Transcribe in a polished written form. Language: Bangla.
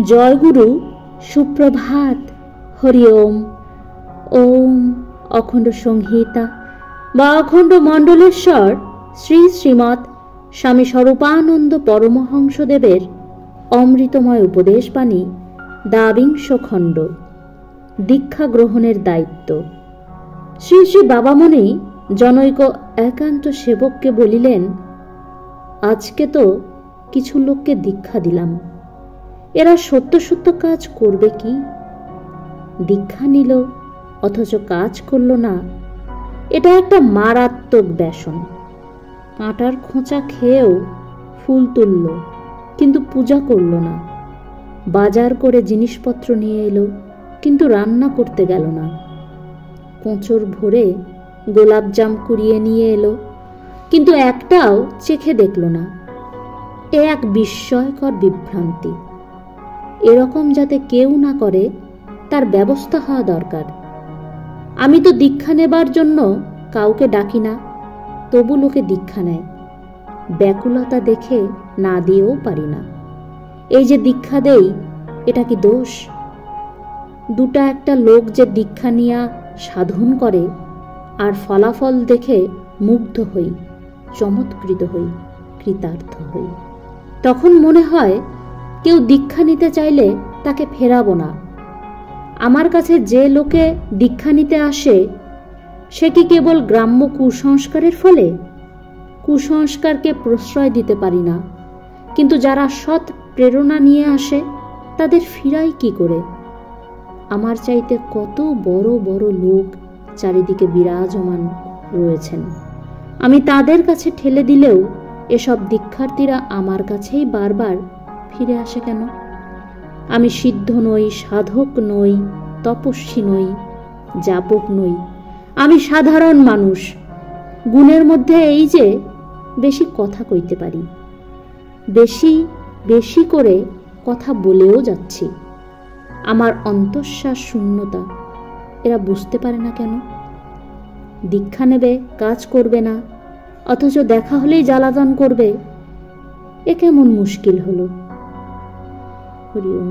জয়গুরু, সুপ্রভাত, হরি ওম। ওম অখণ্ড সংহিতা বা অখণ্ড মণ্ডলেশ্বর শ্রী শ্রীমৎ স্বামী স্বরূপানন্দ পরমহংসদেবের অমৃতময় উপদেশবাণী, দ্বাবিংশ খণ্ড, দীক্ষা গ্রহণের দায়িত্ব। শ্রী শ্রী বাবামণি জনৈক একান্ত সেবককে বলিলেন, আজকে তো কিছু লোককে দীক্ষা দিলাম, এরা সত্য সত্য কাজ করবে কি? দীক্ষা নিল অথচ কাজ করল না, এটা একটা মারাত্মক ব্যসন। কাঁটার খোঁচা খেয়েও ফুল তুলল, কিন্তু পূজা করল না। বাজার করে জিনিসপত্র নিয়ে এলো, কিন্তু রান্না করতে গেল না। কোঁচর ভরে গোলাপজাম কুড়িয়ে নিয়ে এলো, কিন্তু একটাও চেখে দেখল না। এ এক বিস্ময়কর বিভ্রান্তি। এরকম যাতে কেউ না করে তার ব্যবস্থা হওয়া দরকার। আমি তো দীক্ষা নেবার জন্য কাউকে ডাকি না, তবু লোকে দীক্ষা নেয়। ব্যাকুলতা দেখে না দিয়েও পারি না। এই যে দীক্ষা দেই, এটা কি দোষ? দুটা একটা লোক যে দীক্ষা নিয়া সাধন করে, আর ফলাফল দেখে মুগ্ধ হই, চমৎকৃত হই, কৃতার্থ হই। তখন মনে হয় কেউ দীক্ষা নিতে চাইলে তাকে ফেরাবো না। আমার কাছে যে লোকে দীক্ষা নিতে আসে, সে কি কেবল গ্রাম্য কুসংস্কারের ফলে? কুসংস্কারকে প্রশ্রয় দিতে পারি না, কিন্তু যারা সৎ প্রেরণা নিয়ে আসে তাদের ফিরাই কি করে? আমার চাইতে কত বড় বড় লোক চারিদিকে বিরাজমান রয়েছেন। আমি তাদের কাছে ঠেলে দিলেও এসব দীক্ষার্থীরা আমার কাছেই বারবার ফিরে আসে কেন? আমি সিদ্ধ নই, সাধক নই, তপস্বী নই, যাপক নই। আমি সাধারণ মানুষ। গুণের মধ্যে এই যে বেশি কথা কইতে পারি, বেশি বেশি করে কথা বলেও যাচ্ছি। আমার অন্তঃশ্বাস শূন্যতা এরা বুঝতে পারে না কেন? দীক্ষা নেবে, কাজ করবে না, অথচ দেখা হলেই জ্বালাতন করবে। এ কেমন মুশকিল হলো? হরি ওম।